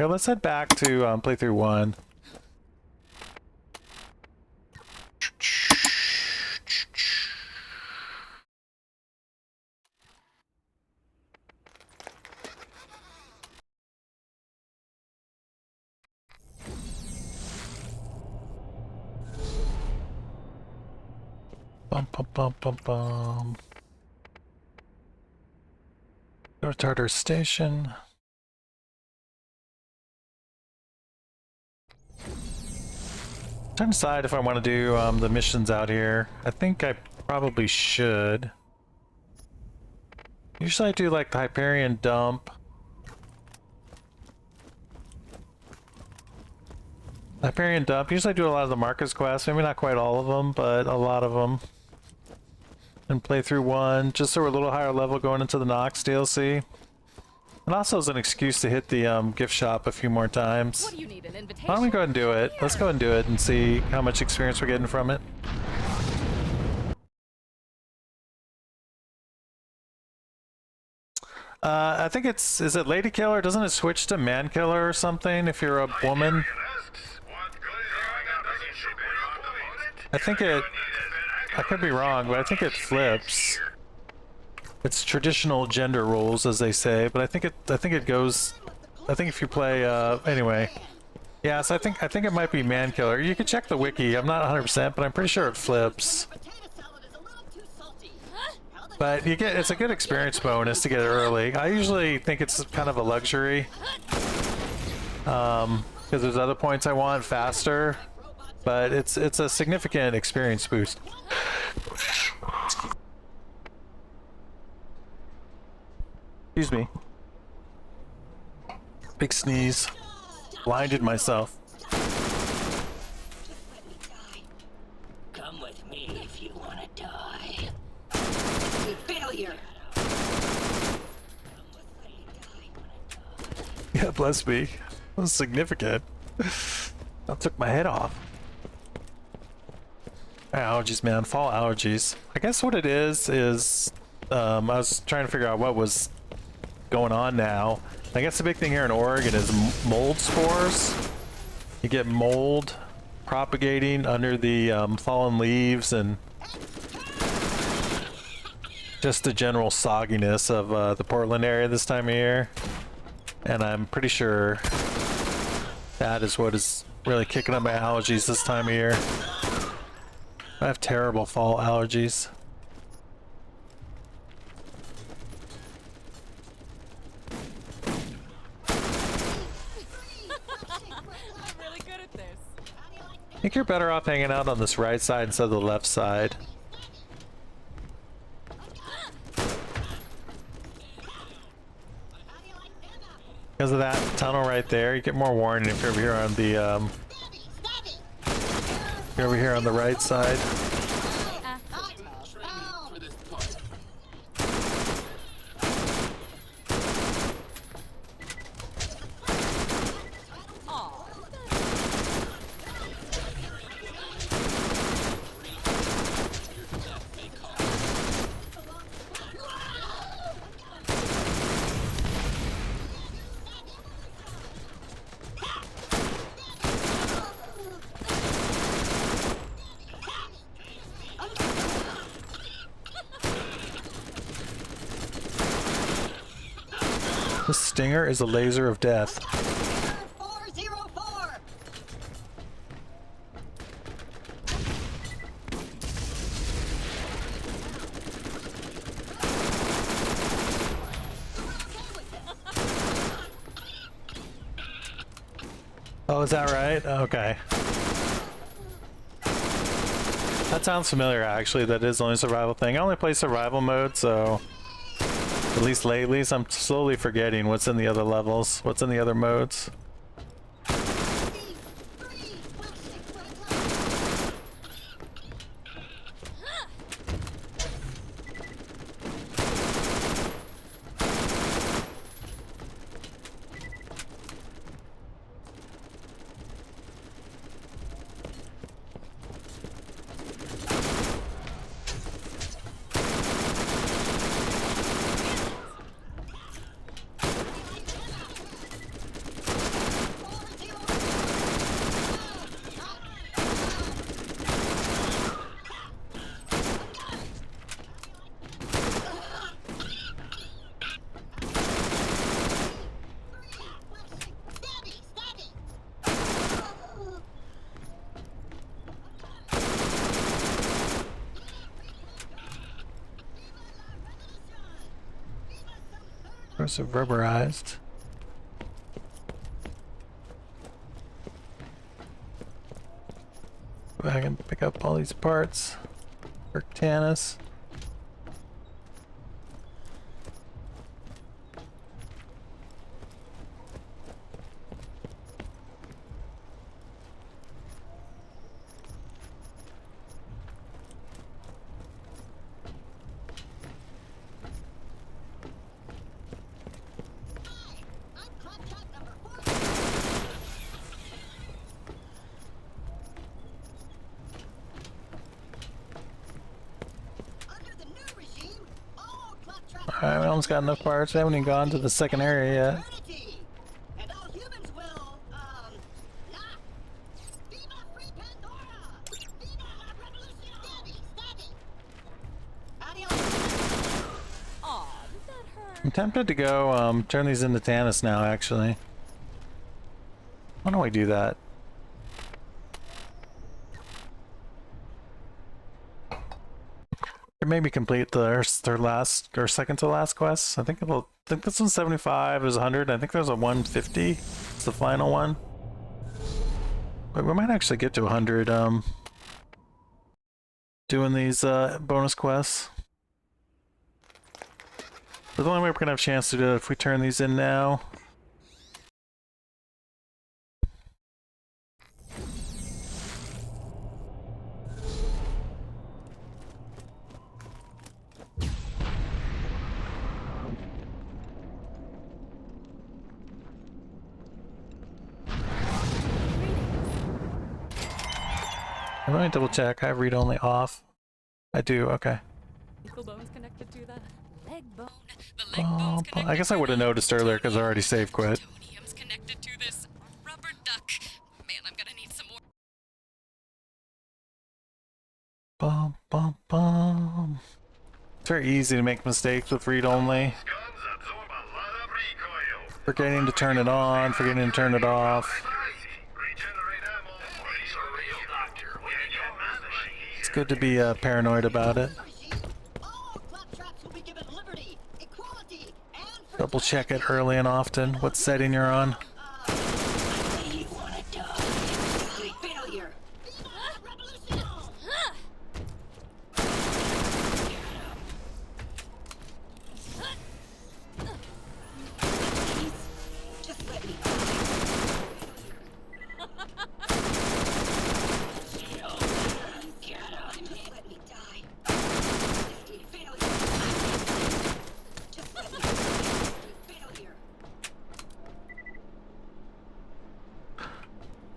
Okay, let's head back to playthrough 1. Bum bum bum bum bum. Go to Tartarus Station. Trying to decide if I want to do the missions out here. I think I probably should. Usually I do like the Hyperion dump. Hyperion dump. Usually I do a lot of the Marcus quests. Maybe not quite all of them, but a lot of them. And play through 1, just so we're a little higher level going into the Knoxx DLC. And also as an excuse to hit the gift shop a few more times. What do you need, an invitation? Why don't we go ahead and do it? Let's go ahead and do it and see how much experience we're getting from it. I think it's, is it Lady Killer? Doesn't it switch to Man Killer or something if you're a woman? I think it, I could be wrong, but I think it flips. It's traditional gender roles, as they say, but I think it goes, I think if you play, anyway. Yeah, so I think it might be Man Killer. You can check the wiki, I'm not 100%, but I'm pretty sure it flips. But you get, it's a good experience bonus to get it early. I usually think it's kind of a luxury. Because there's other points I want faster. But it's a significant experience boost. Excuse me. Big sneeze. Blinded myself. Come with me if you want to die. Failure. Yeah, bless me. That was significant. That took my head off. Allergies, man. Fall allergies. I guess what it is I was trying to figure out what was going on now. I guess the big thing here in Oregon is mold spores. You get mold propagating under the fallen leaves and just the general sogginess of the Portland area this time of year. And I'm pretty sure that is what is really kicking up my allergies this time of year. I have terrible fall allergies. I'm really good at this. I think you're better off hanging out on this right side instead of the left side. Because of that tunnel right there, you get more warning if you're over here on the you're over here on the right side. The stinger is a laser of death. 404. Oh, is that right? Okay. That sounds familiar, actually. That is the only survival thing. I only play survival mode, so at least lately, so I'm slowly forgetting what's in the other levels, what's in the other modes. Corrosive rubberized. Go back and pick up all these parts for Tannis. Alright, we almost got enough parts. We haven't even gone to the second area yet. And all humans will, Viva Free Pandora! Viva la Revolution! Adios! Aw, did that hurt? I'm tempted to go turn these into Tannis now, actually. Why don't we do that? Or maybe complete their last or second to last quest. I think this one's 75, there's 100. I think there's a 150. It's the final one. But we might actually get to 100 doing these bonus quests. But the only way we're gonna have a chance to do it if we turn these in now. Let me double check. I have read only off. I do, okay. Ankle bone's connected to the leg bone. The leg Oh, bone's connected I guess I would have noticed earlier because I already saved quit. Plutonium's connected to this rubber duck. Man, I'm gonna need some more. Bum, bum, bum. It's very easy to make mistakes with read only. Forgetting to turn it on, forgetting to turn it off. It's good to be paranoid about it. Double check it early and often, what setting you're on.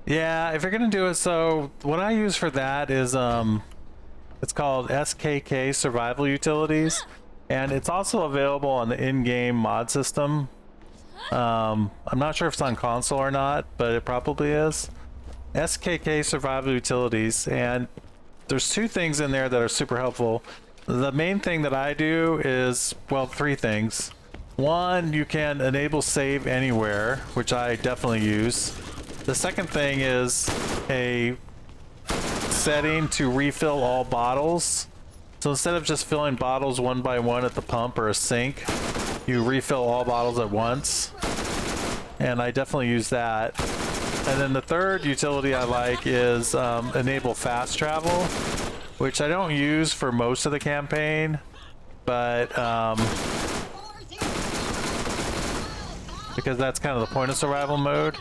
Yeah, if you're gonna do it, so what I use for that is it's called SKK Survival Utilities, and it's also available on the in-game mod system. I'm not sure if it's on console or not, but it probably is. SKK Survival Utilities, and there's two things in there that are super helpful. The main thing that I do is, well, three things. One, you can enable save anywhere, which I definitely use. The second thing is a setting to refill all bottles. So instead of just filling bottles one by one at the pump or a sink, you refill all bottles at once. And I definitely use that. And then the third utility I like is enable fast travel, which I don't use for most of the campaign, but because that's kind of the point of survival mode.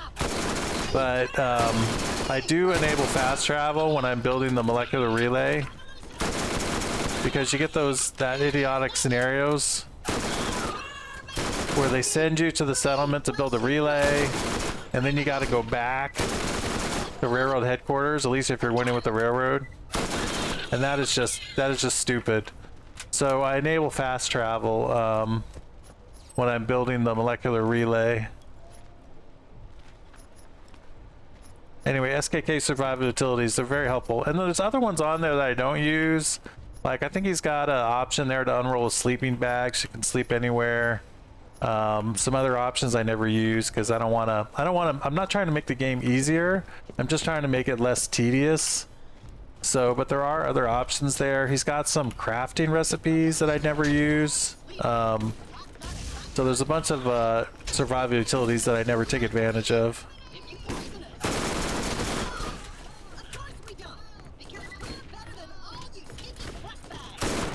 But I do enable fast travel when I'm building the molecular relay, because you get that idiotic scenarios where they send you to the settlement to build a relay, and then you got to go back to railroad headquarters, at least if you're winning with the railroad, and that is just stupid. So I enable fast travel when I'm building the molecular relay. Anyway, SKK Survival Utilities, they're very helpful. And there's other ones on there that I don't use. Like, I think he's got an option there to unroll a sleeping bag so you can sleep anywhere. Some other options I never use because I'm not trying to make the game easier. I'm just trying to make it less tedious. So, but there are other options there. He's got some crafting recipes that I never use. So So there's a bunch of survival utilities that I never take advantage of.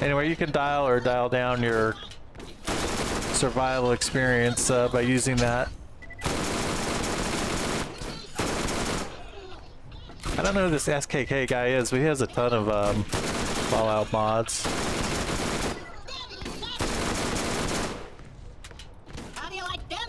Anyway, you can dial or dial down your survival experience by using that. I don't know who this SKK guy is, but he has a ton of Fallout mods. How do you like them?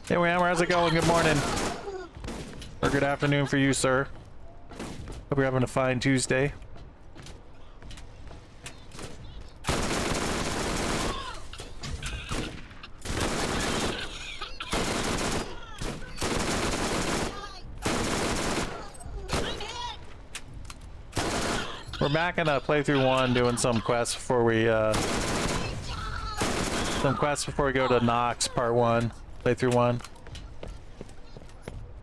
Hey, Whammer, how's it going? Good morning. Or good afternoon for you, sir. Hope you're having a fine Tuesday. We're back in playthrough 1 doing some quests before we go to Knoxx part 1, playthrough 1.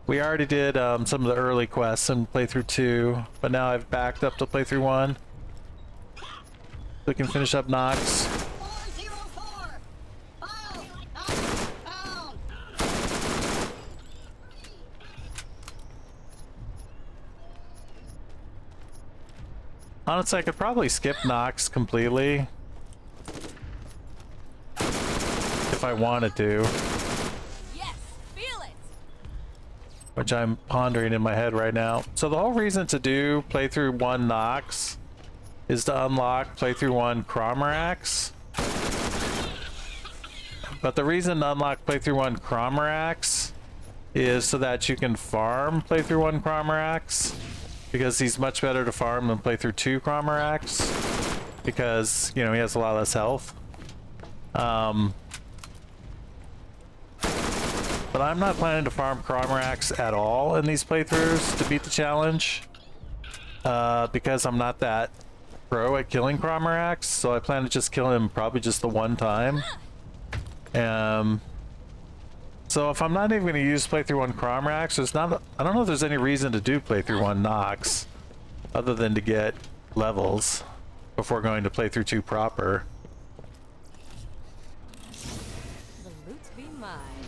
We already did some of the early quests in playthrough 2, but now I've backed up to playthrough 1. So we can finish up Knoxx. 404. Down. Honestly, I could probably skip Knoxx completely if I wanted to, Yes, feel it. which I'm pondering in my head right now. So the whole reason to do playthrough 1 Knoxx is to unlock playthrough 1 Cromarax. But the reason to unlock playthrough 1 Cromarax is so that you can farm playthrough 1 Cromarax, because he's much better to farm than playthrough 2 Cromarax, because, you know, he has a lot less health. But I'm not planning to farm Cromarax at all in these playthroughs to beat the challenge, because I'm not that pro at killing Cromarax, so I plan to just kill him probably just the one time. So if I'm not even going to use playthrough 1 Cromarax, I don't know if there's any reason to do playthrough 1 Knoxx other than to get levels before going to playthrough 2 proper. The loot be mine.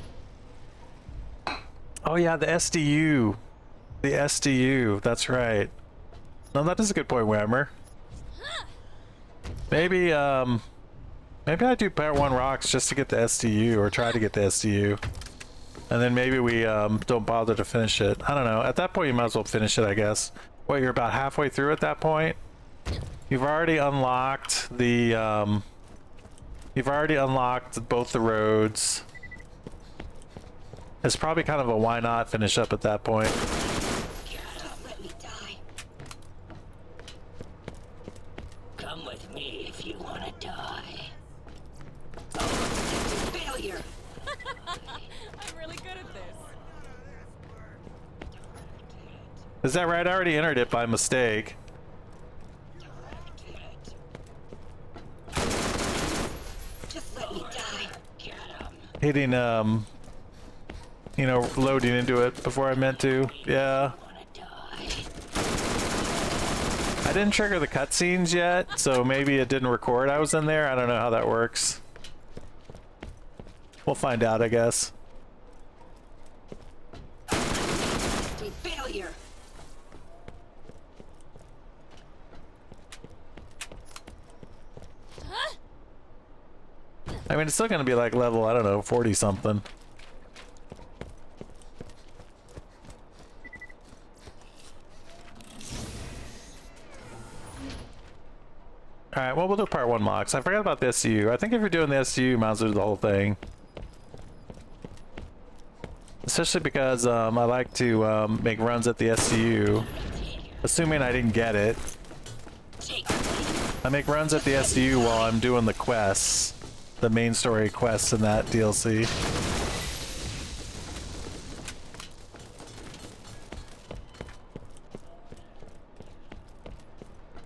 Oh yeah, the SDU. The SDU, that's right. No, that is a good point, Whammer. Maybe I do part 1 rocks just to get the SDU, or try to get the SDU. And then maybe we don't bother to finish it. I don't know. At that point, you might as well finish it, I guess. Wait, you're about halfway through at that point? You've already unlocked the, you've already unlocked both the roads. It's probably kind of a why not finish up at that point. Just let me die. Come with me if you want to die. Oh, failure. I'm really good at this. Is that right? I already entered it by mistake. Just let me die. Get him. Hitting, you know, loading into it before I meant to. Yeah. Want to die. I didn't trigger the cutscenes yet, so maybe it didn't record I was in there. I don't know how that works. We'll find out, I guess. Failure. I mean, it's still gonna be like level, I don't know, 40 something. Alright, well, we'll do part 1 mocks. I forgot about the SCU. I think if you're doing the SCU, you might as well do the whole thing. Especially because I like to make runs at the SCU, assuming I didn't get it. I make runs at the SCU while I'm doing the quests, the main story quests in that DLC.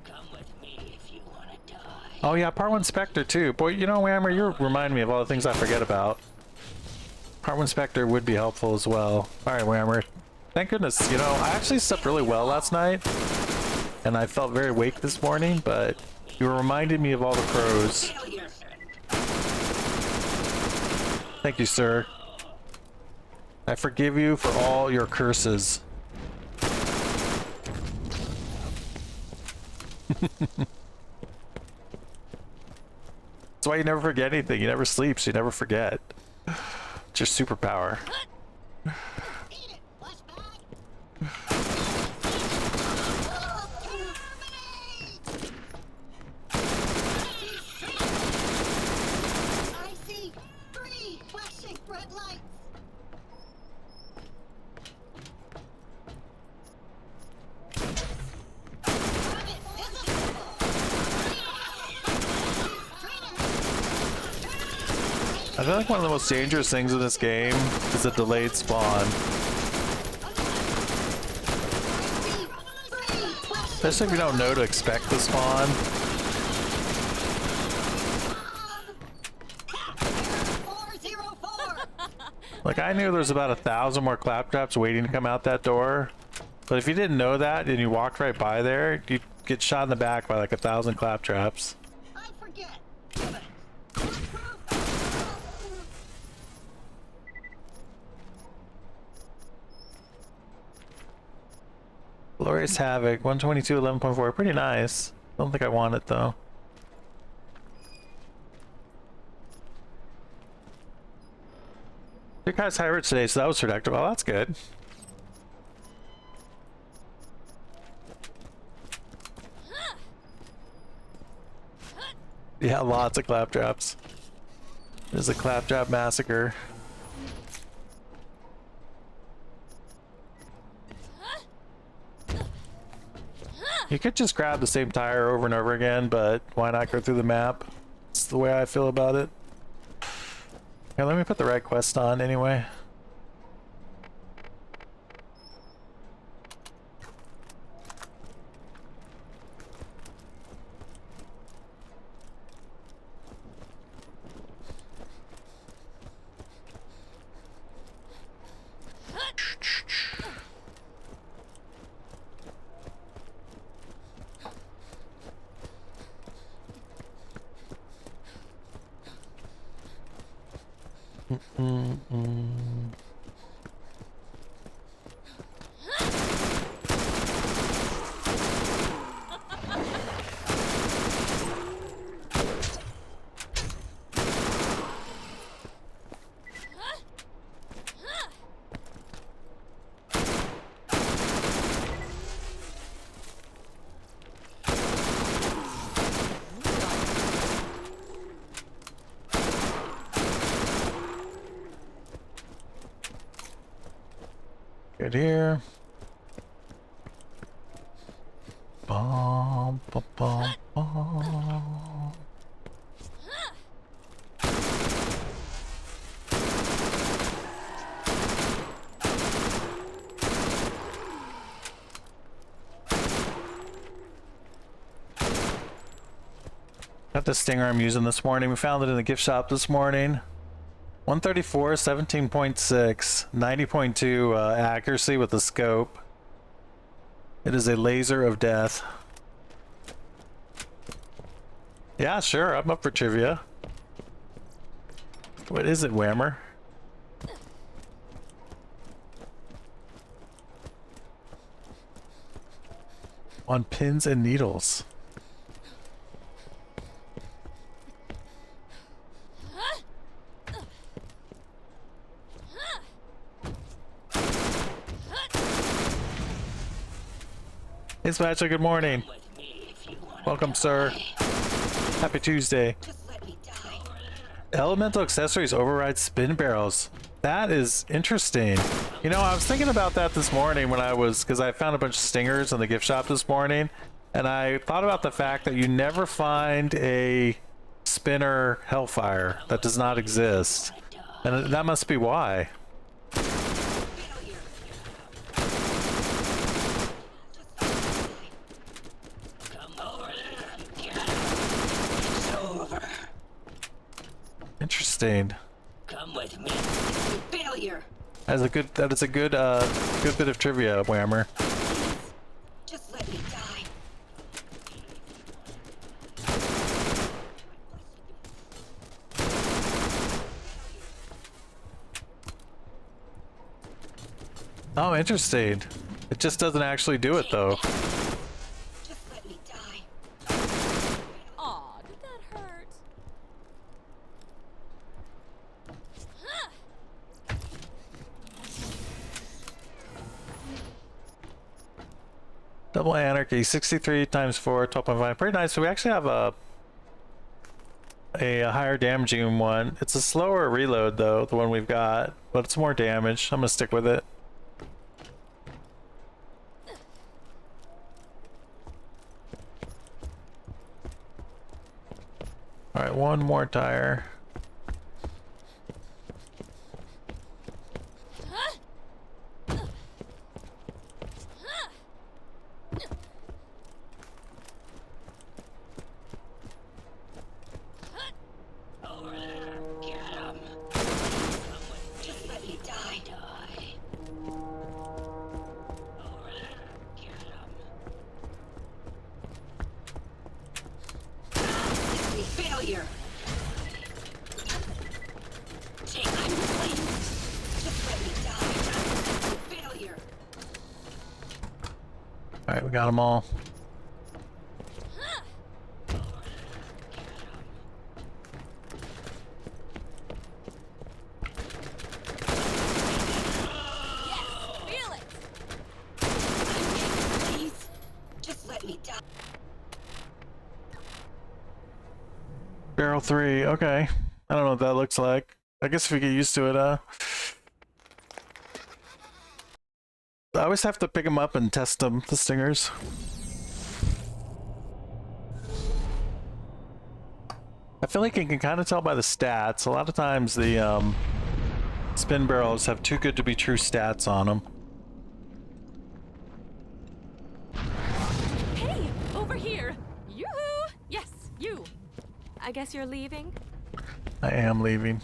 Come with me if you want to die. Oh yeah, Part 1 Spectre too. Boy, you know, Whammer, you remind me of all the things I forget about. Part 1 Spectre would be helpful as well. Alright, Whammer. Thank goodness, you know, I actually slept really well last night, and I felt very awake this morning, but you reminded me of all the crows. Failure. Thank you, sir. I forgive you for all your curses. That's why you never forget anything. You never sleep, so you never forget. It's your superpower. Eat it, flashback. I see 3 flashing red lights. I feel like one of the most dangerous things in this game is a delayed spawn. Especially if you don't know to expect the spawn. 404. Like, I knew there was about 1,000 more claptraps waiting to come out that door. But if you didn't know that and you walked right by there, you'd get shot in the back by like 1,000 claptraps. I forget. Glorious Havoc, 122, 11.4. Pretty nice. Don't think I want it though. Your guy's hybrid today, so that was productive. Oh, that's good. Yeah, lots of claptraps. There's a claptrap massacre. You could just grab the same tire over and over again, but why not go through the map? It's the way I feel about it. Here, let me put the right quest on anyway. Good here. Bum, bum, bum, bum. Got the stinger I'm using this morning. We found it in the gift shop this morning. 134, 17.6, 90.2 accuracy with the scope. It is a laser of death. Yeah, sure, I'm up for trivia. What is it, Whammer? On pins and needles. Hey Spatula, good morning. Welcome, sir. Happy Tuesday. Just let me die. Elemental accessories override spin barrels. That is interesting. You know, I was thinking about that this morning when because I found a bunch of stingers in the gift shop this morning, and I thought about the fact that you never find a spinner Hellfire. That does not exist. And that must be why. Failure. Interesting. Come with me. Failure. That is a good good bit of trivia, Whammer. Just let me die. Oh, interesting. It just doesn't actually do it though. Just let me die. Aw, did that hurt? Double Anarchy, 63 times 4, 12.5. Pretty nice. So we actually have a higher damaging one. It's a slower reload though, the one we've got, but it's more damage. I'm gonna stick with it. Alright, one more tire. Over there. Get him. Just let me die. Over there. Get him. Failure. I'm playing. Just let me die. Failure. Alright, we got them all. Feel it! Please. Just let me die. Barrel 3, okay. I don't know what that looks like. I guess if we get used to it, I always have to pick them up and test them, the stingers. I feel like you can kind of tell by the stats. A lot of times the spin barrels have too good to be true stats on them. Hey, over here! Yoo-hoo! Yes, you. I guess you're leaving? I am leaving.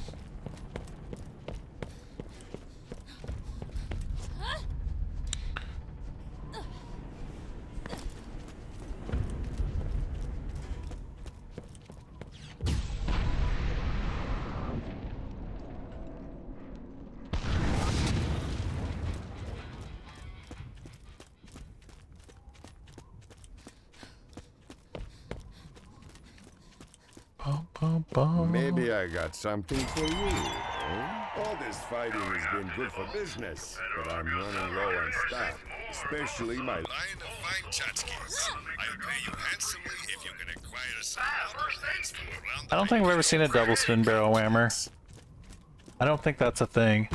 Maybe I got something for you. Eh? All this fighting has been good for business, but I'm running low on stock, especially my line of fine tchotchkes. I'll pay you handsomely if you can acquire some Borderlands from around the I don't think I've ever seen a double spin barrel whammer. I don't think that's a thing.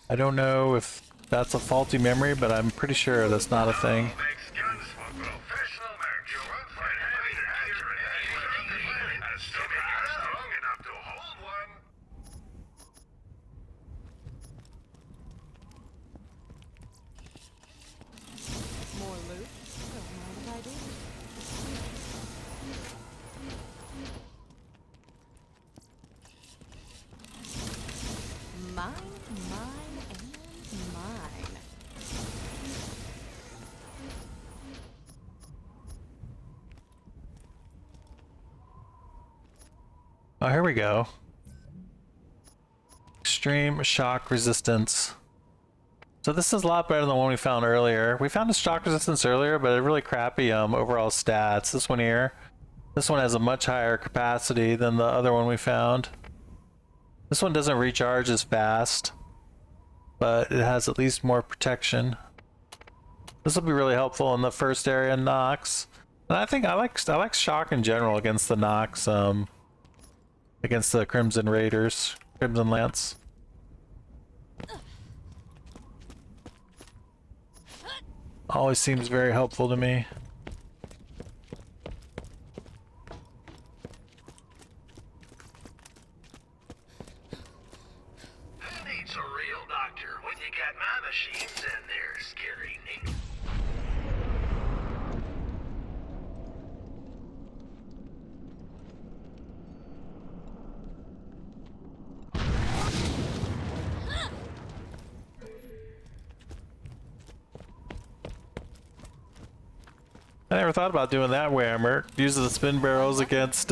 I don't know if that's a faulty memory, but I'm pretty sure that's not a thing. More loot? Don't mind if I do. Mine, and mine. Oh, here we go. Extreme shock resistance. So this is a lot better than the one we found earlier. We found a shock resistance earlier, but a really crappy overall stats. This one here. This one has a much higher capacity than the other one we found. This one doesn't recharge as fast, but it has at least more protection. This will be really helpful in the first area in Knoxx. And I think I like shock in general against the Knoxx, against the Crimson Raiders, Crimson Lance. Always seems very helpful to me. Who needs a real doctor when you got my machines in there, scary Nick? I never thought about doing that whammer. Using the spin barrels against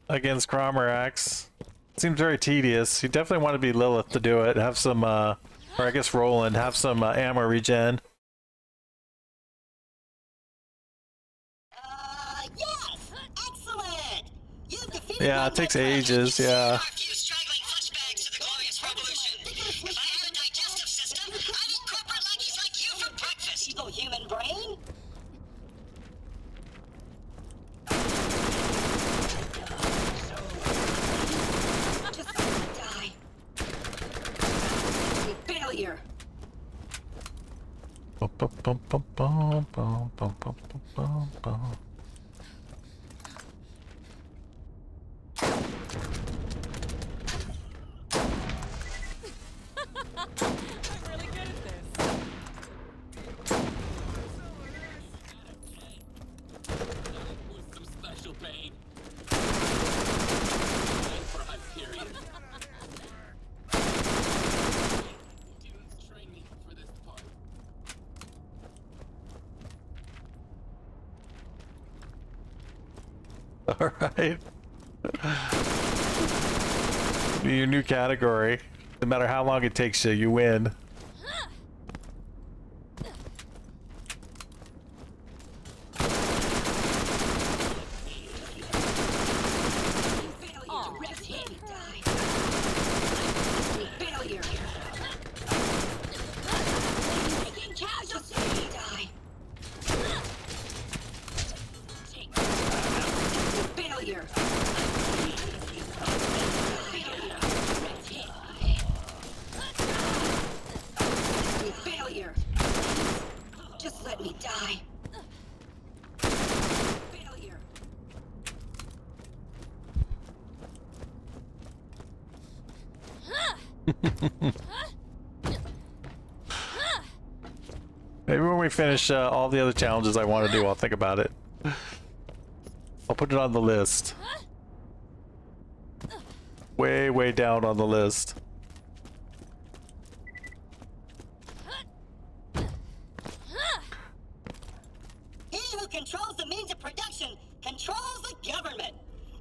Cromerax. Seems very tedious. You definitely want to be Lilith to do it. Have some or I guess Roland, have some ammo regen. Yes! Excellent! You've defeated Yeah, it takes ages, yeah. few straggling fleshbags to the glorious revolution. If I had a digestive system, I'd eat corporate lackeys like you for breakfast. Evil human brain? Just die. Failure. Bum, bum, bum, bum, bum, bum, bum, bum, bum, bum. I'm really good at this. Some special pain. Prime period. Didn't train me for this part. All right. Your new category. No matter how long it takes you, you win. Just let me die. Failure. Maybe when we finish all the other challenges I want to do, I'll think about it. I'll put it on the list. Way, way down on the list. He who controls the means of production controls the government.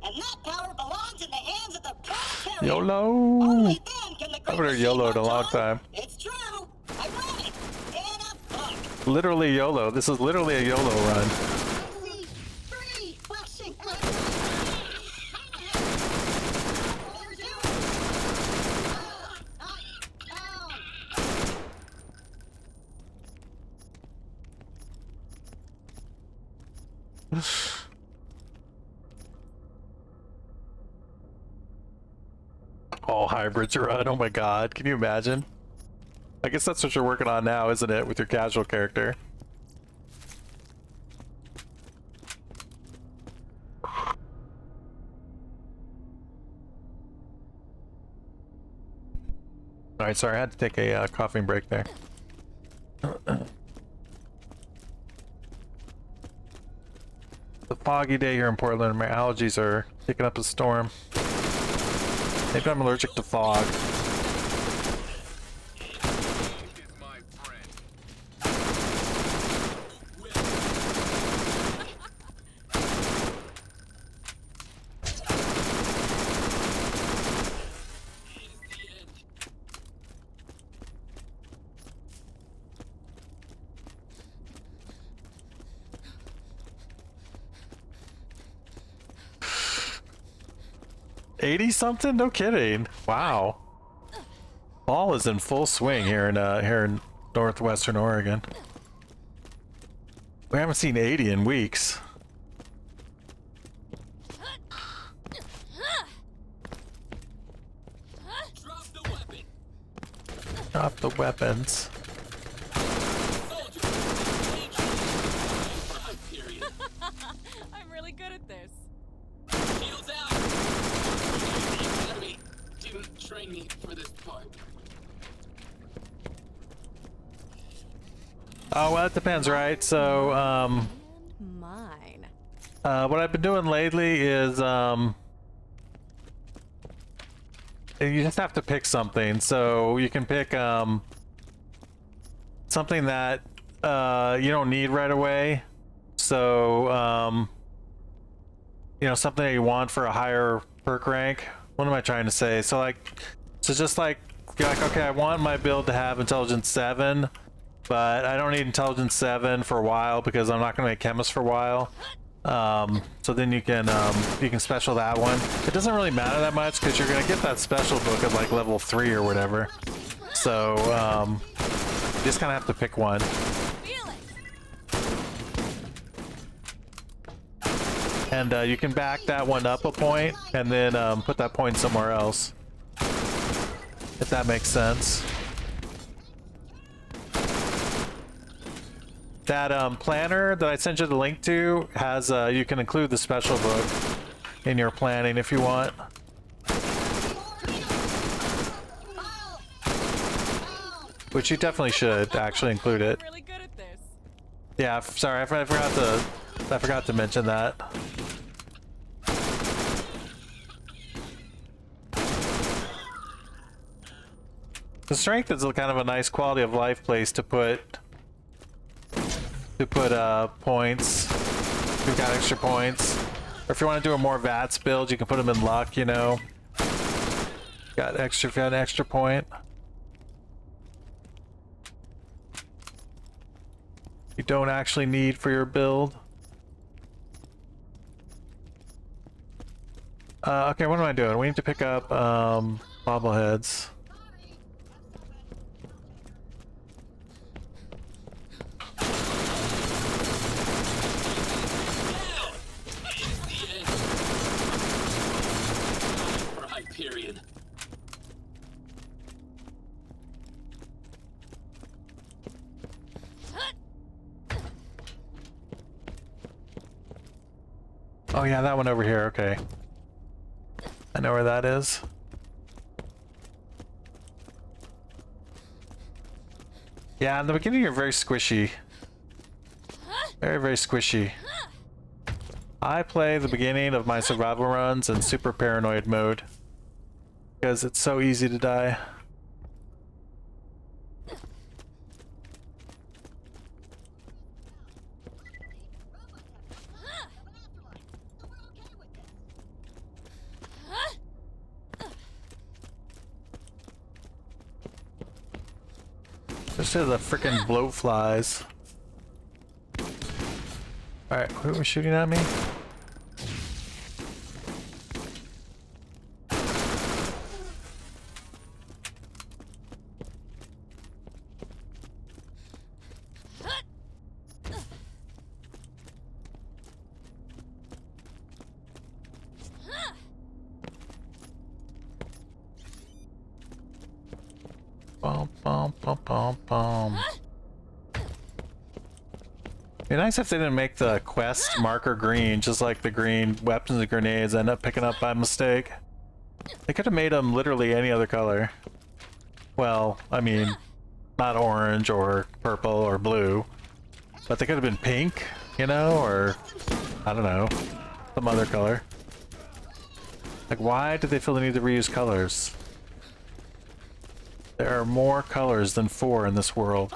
And that power belongs in the hands of the proletariat. YOLO! Only then can the I haven't great heard machine YOLO in a march long on. time. It's true. I read it in a book. Literally YOLO. This is literally a YOLO run. Free, flashing. All hybrids run. Oh my god. Can you imagine? I guess that's what you're working on now, isn't it? With your casual character. Alright, sorry, I had to take a coughing break there. It's a foggy day here in Portland. My allergies are kicking up a storm. Maybe I'm allergic to fog. Is my friend. $80 something? No kidding. Wow. Fall is in full swing here in northwestern Oregon. We haven't seen 80 in weeks. Drop the weapon. Drop the weapons. Prime period. I'm really good at this. Shields out. The academy didn't train me for this part. Oh, well, it depends, right? So, Mine. what I've been doing lately is, you just have to pick something. So you can pick, something that, you don't need right away. So, you know, something that you want for a higher perk rank. What am I trying to say? So like, so just like, you're like, okay, I want my build to have intelligence 7, but I don't need intelligence 7 for a while because I'm not going to make chemist for a while. So then you can special that one. It doesn't really matter that much because you're going to get that special book at like level 3 or whatever. So, you just kind of have to pick one. And you can back that one up a point and then put that point somewhere else. If that makes sense. That planner that I sent you the link to has, you can include the special book in your planning if you want. Which you definitely should actually include it. Really good at this. Yeah, sorry, I forgot to mention that. The strength is kind of a nice quality of life place to put points. We've got extra points. Or if you want to do a more VATS build, you can put them in luck, you know. Got an extra point. You don't actually need for your build. Okay, what am I doing? We need to pick up bobbleheads. Period. Oh yeah, that one over here, okay. I know where that is. Yeah, in the beginning you're very squishy. Very, very squishy. I play the beginning of my survival runs in super paranoid mode. Because it's so easy to die. Especially the freaking bloat flies. Alright, who was shooting at me? Bum, bum, bum, bum, bum. It'd be nice if they didn't make the quest marker green, just like the green weapons and grenades I end up picking up by mistake. They could have made them literally any other color. Well, I mean, not orange or purple or blue, but they could have been pink, you know, or I don't know, some other color. Like, why did they feel the need to reuse colors? There are more colors than 4 in this world.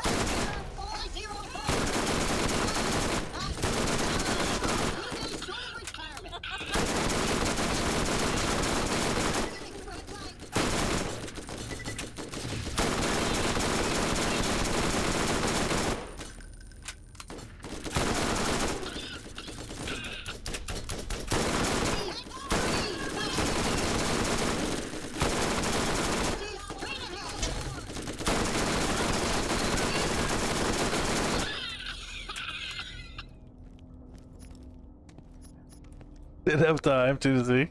Didn't have time to see.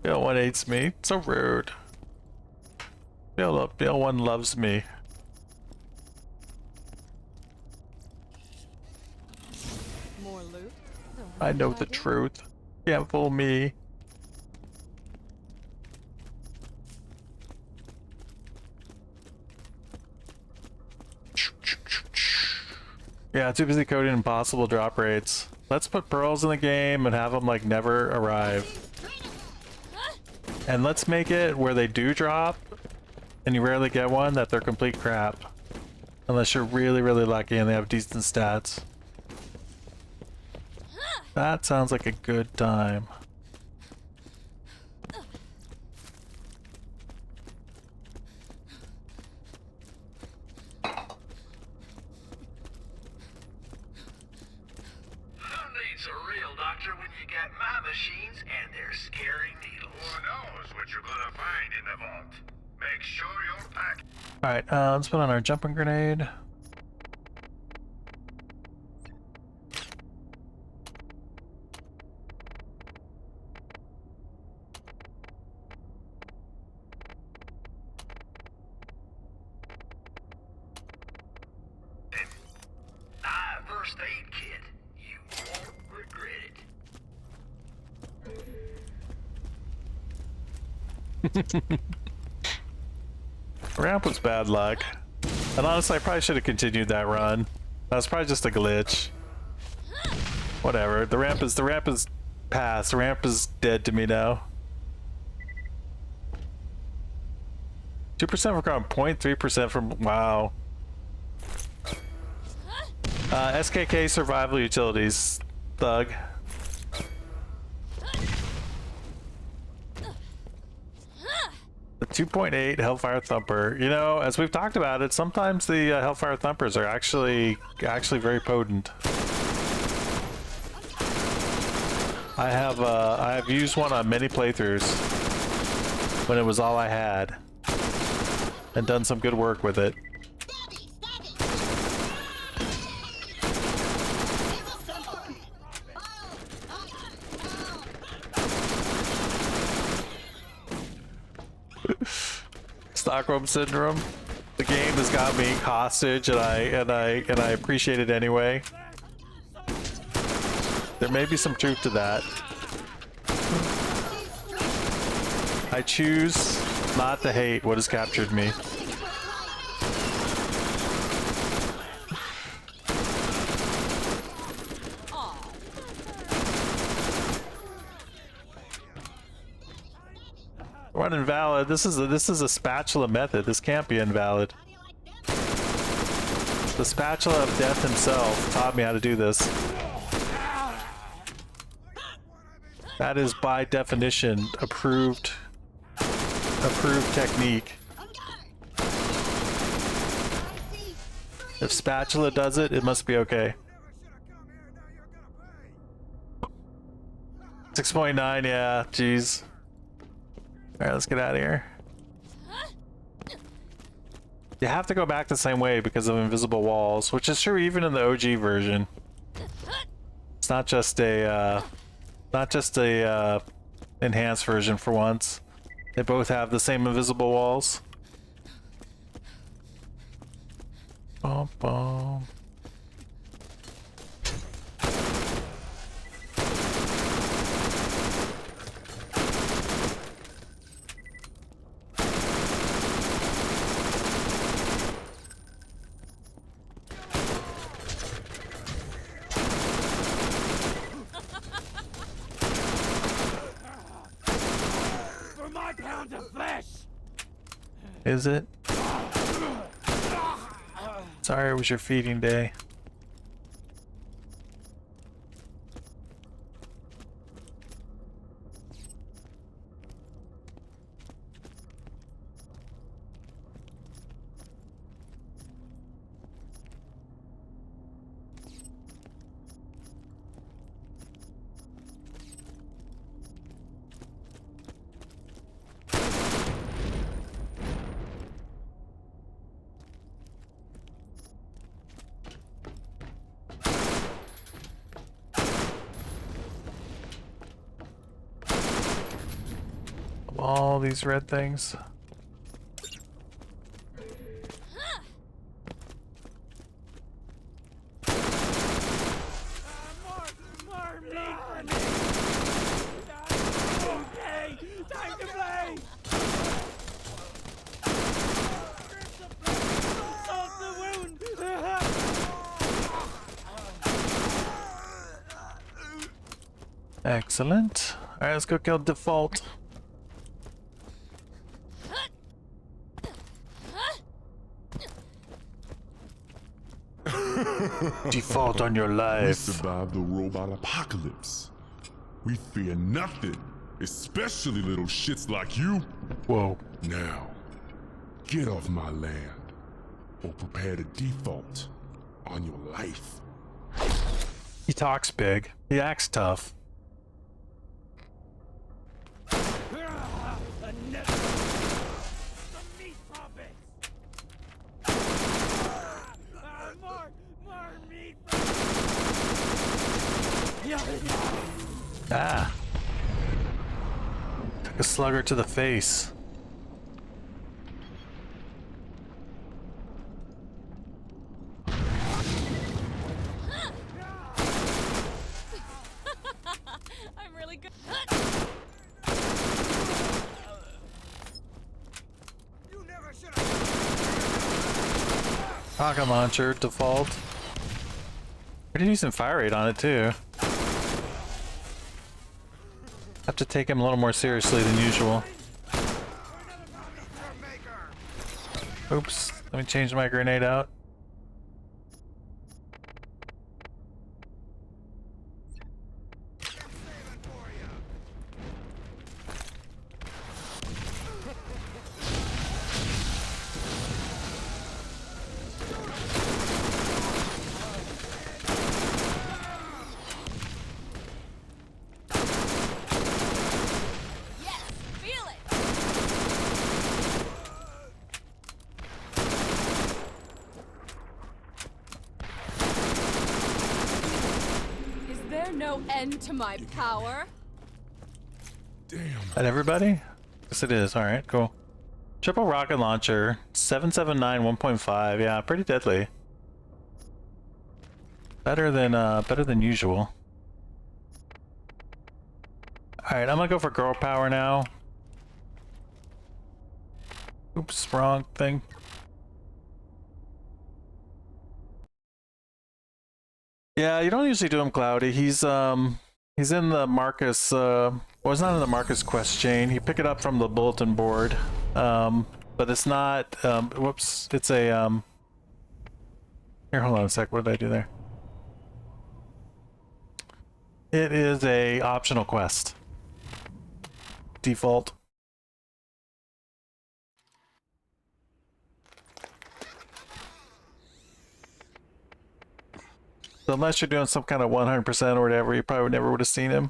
Bill 1 hates me. So rude. Bill 1 loves me. More loot? I know the truth. Can't fool me. Yeah, too busy coding impossible drop rates. Let's put pearls in the game and have them like never arrive. And let's make it where they do drop and you rarely get one, that they're complete crap. Unless you're really, really lucky and they have decent stats. That sounds like a good time. Who needs a real doctor when you got my machines and their scary needles? Who knows what you're gonna find in the vault? Make sure you're packed. Alright, let's put on our jumping grenade. First aid kit. You won't regret it. Ramp was bad luck. And honestly, I probably should have continued that run. That was probably just a glitch. Whatever. The ramp is past. The ramp is dead to me now. 2% from ground, 0.3% from wow. SKK survival utilities, thug. The 2.8 Hellfire Thumper. You know, as we've talked about it, sometimes the Hellfire Thumpers are actually very potent. I have used one on many playthroughs when it was all I had, and done some good work with it. Stockholm syndrome. The game has got me hostage, and I appreciate it anyway. There may be some truth to that. I choose not to hate what has captured me. Run invalid. This is a spatula method. This can't be invalid. The spatula of death himself taught me how to do this. That is by definition approved technique. If spatula does it, it must be okay. 6.9, yeah, jeez. Alright, let's get out of here. You have to go back the same way because of invisible walls, which is true even in the OG version. It's not just a enhanced version for once. They both have the same invisible walls. Bum, bum. Is it? Sorry, it was your feeding day. All these red things. Excellent. Alright, let's go kill Default. Default on your We life. survived the robot apocalypse. We fear nothing, especially little shits like you. Whoa. Now, get off my land, or prepare to default on your life. He talks big. He acts tough. Ah. Took a slugger to the face. I'm really good. Rocket launcher, default. Pretty decent fire rate on it too. Have to take him a little more seriously than usual. Oops, let me change my grenade out. No end to my power. Damn. At everybody? Yes, it is. Alright, cool. Triple rocket launcher, 779 1.5. Yeah, pretty deadly. Better than usual. Alright, I'm gonna go for girl power now. Oops, wrong thing. Yeah, you don't usually do him cloudy. He's in the Marcus well, it's not in the Marcus quest chain. You pick it up from the bulletin board. But it's not whoops, it's a here, hold on a sec, what did I do there? It is a optional quest. Default. So unless you're doing some kind of 100% or whatever, you probably never would have seen him.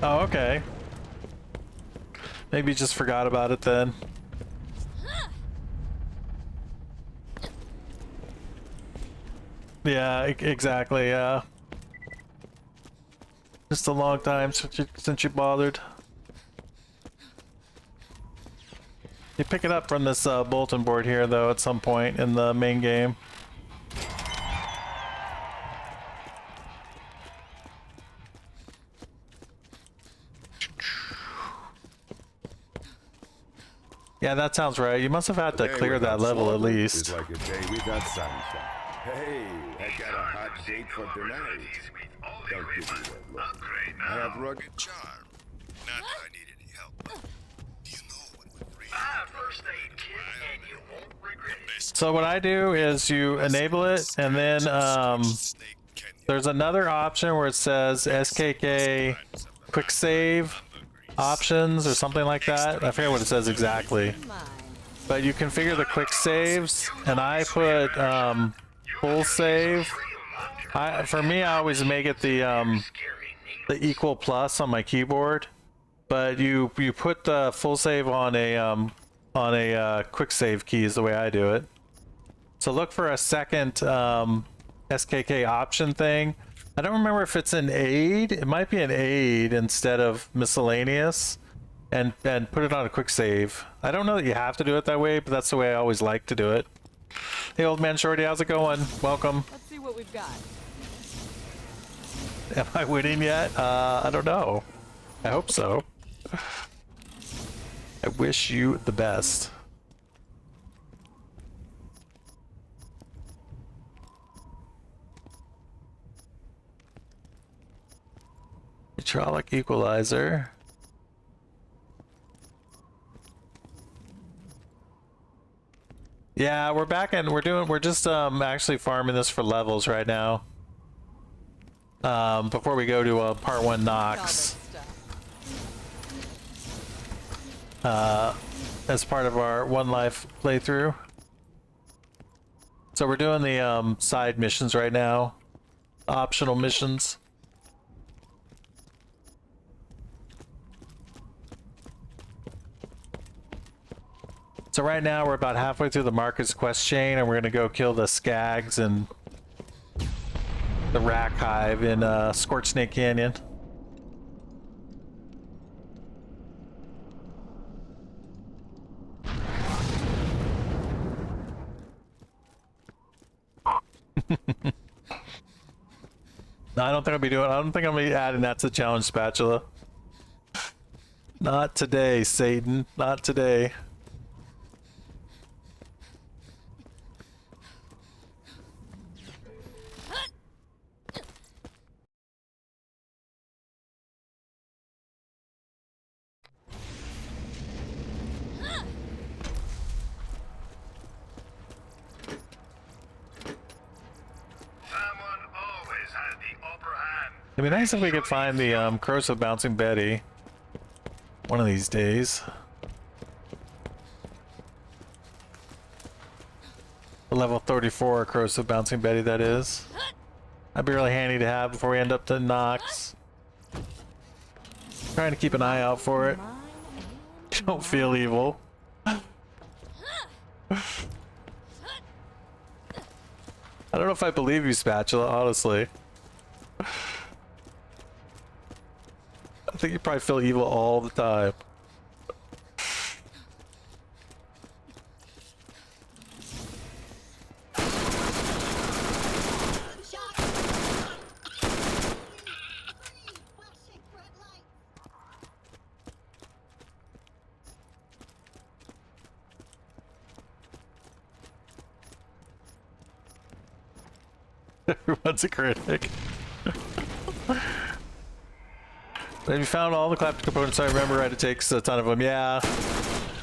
Oh, okay. Maybe you just forgot about it then. Yeah, exactly, yeah. Just a long time since you bothered. You pick it up from this bulletin board here, though, at some point in the main game. Yeah, that sounds right. You must have had to clear that level at least. It's like a day without sunshine. Hey, I got a hot date for tonight. Don't give me that look. I have rugged charm. Not that I need any help, but do you know what would bring First aid kit, and you won't regret it. So what I do is you enable it, and then there's another option where it says SKK quick save options or something like that. I forget what it says exactly. But you configure the quick saves, and I put full save. For me, I always make it the equal plus on my keyboard. But you put the full save on a quick save key is the way I do it. So look for a second SKK option thing. I don't remember if it's an aid. It might be an aid instead of miscellaneous, and put it on a quick save. I don't know that you have to do it that way, but that's the way I always like to do it. Hey, old man Shorty, how's it going? Welcome. Let's see what we've got. Am I winning yet? I don't know. I hope so. I wish you the best. Hydraulic equalizer. Yeah, we're back and we're just actually farming this for levels right now. Before we go to part 1 Knoxx. As part of our One Life playthrough. So we're doing the side missions right now. Optional missions. So right now we're about halfway through the Marcus quest chain, and we're gonna go kill the Skags and the Rakk hive in Scorched Snake Canyon. No, I don't think I don't think I'll be adding that to the challenge spatula. Not today, Satan. Not today. It'd be nice if we could find the corrosive bouncing Betty one of these days. The level 34 corrosive bouncing Betty, that is. That'd be really handy to have before we end up to Knoxx. Trying to keep an eye out for it. Don't feel evil. I don't know if I believe you, Spatula, honestly. I think you probably feel evil all the time. Everyone's a critic. Have you found all the Claptrap components? I remember right, it takes a ton of them. Yeah.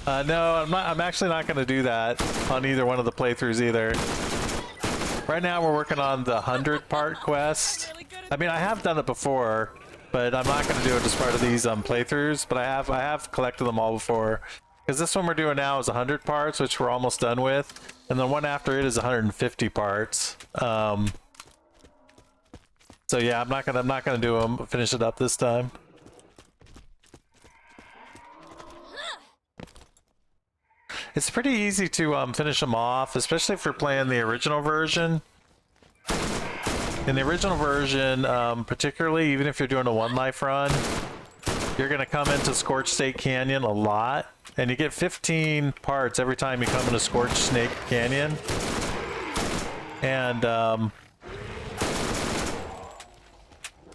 No, I'm actually not going to do that on either one of the playthroughs either. Right now we're working on the 100-part quest. I mean, I have done it before, but I'm not going to do it as part of these playthroughs. But I have collected them all before. Because this one we're doing now is 100 parts, which we're almost done with, and the one after it is 150 parts. So yeah, I'm not gonna do them. Finish it up this time. It's pretty easy to finish them off, especially if you're playing the original version. In the original version, particularly, even if you're doing a One Life run, you're gonna come into Scorched Snake Canyon a lot, and you get 15 parts every time you come into Scorched Snake Canyon. And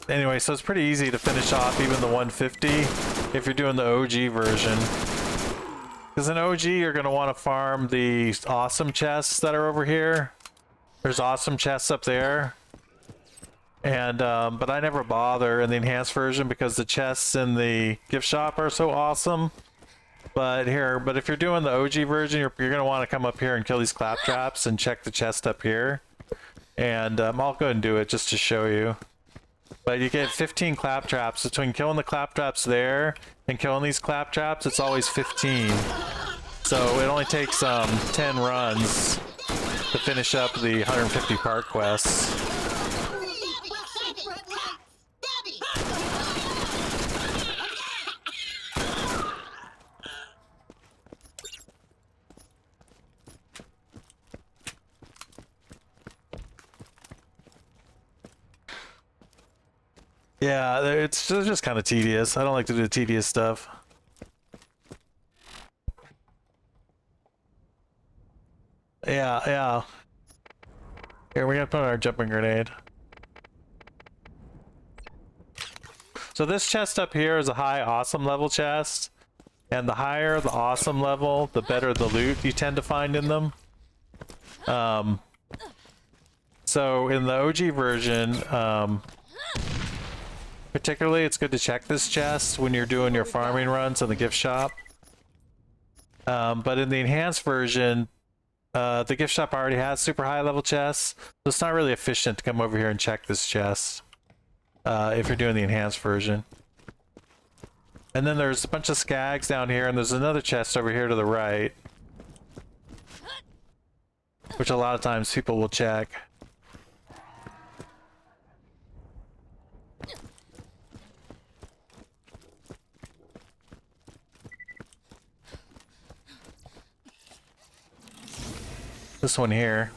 anyway, so it's pretty easy to finish off even the 150 if you're doing the OG version. Because in OG, you're going to want to farm the awesome chests that are over here. There's awesome chests up there. And, but I never bother in the enhanced version because the chests in the gift shop are so awesome. But if you're doing the OG version, you're going to want to come up here and kill these Claptraps and check the chest up here. And I'll go ahead and do it just to show you. But you get 15 Claptraps. Between killing the Claptraps there and killing these Claptraps, it's always 15. So it only takes 10 runs to finish up the 150 part quests. Yeah, it's just kind of tedious. I don't like to do the tedious stuff. Yeah. Here, we gotta put on our jumping grenade. So this chest up here is a high awesome level chest. And the higher the awesome level, the better the loot you tend to find in them. So in the OG version, particularly, it's good to check this chest when you're doing your farming runs in the gift shop. But in the enhanced version, the gift shop already has super high level chests, so it's not really efficient to come over here and check this chest if you're doing the enhanced version. And then there's a bunch of skags down here, and there's another chest over here to the right, which a lot of times people will check. This one here,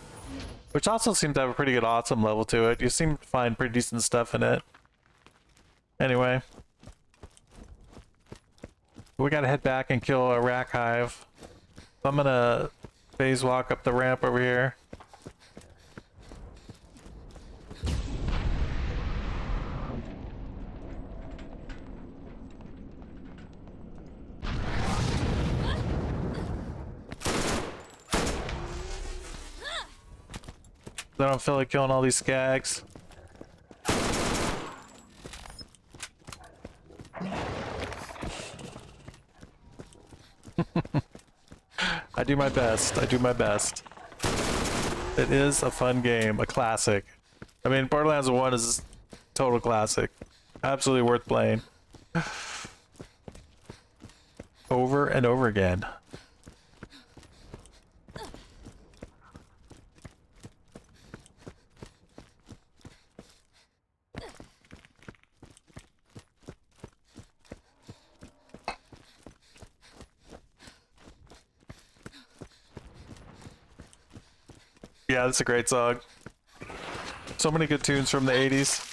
which also seems to have a pretty good awesome level to it. You seem to find pretty decent stuff in it. Anyway, we gotta head back and kill a Rakk hive. I'm gonna phase walk up the ramp over here. I don't feel like killing all these skags. I do my best. I do my best. It is a fun game, a classic. I mean, Borderlands 1 is a total classic. Absolutely worth playing. Over and over again. Yeah, that's a great song. So many good tunes from the 80s.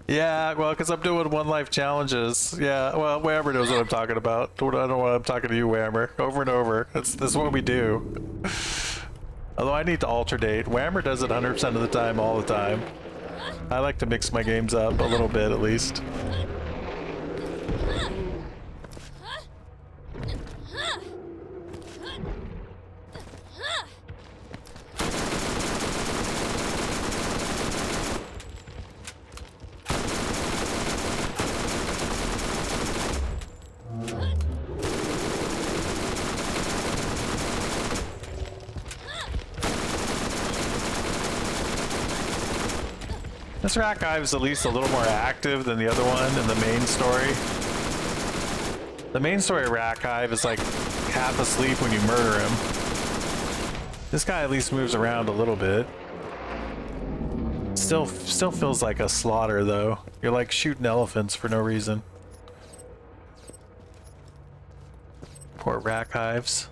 Yeah, well, because I'm doing one life challenges. Yeah, well, Whammer knows what I'm talking about. I don't know what I'm talking to you, Whammer. Over and over. That's what we do. Although I need to alternate. Whammer does it 100% of the time, all the time. I like to mix my games up a little bit, at least. This Rakk hive is at least a little more active than the other one in the main story. The main story of Rakk hive is like half asleep when you murder him. This guy at least moves around a little bit. Still feels like a slaughter though. You're like shooting elephants for no reason. Poor Rakk hives.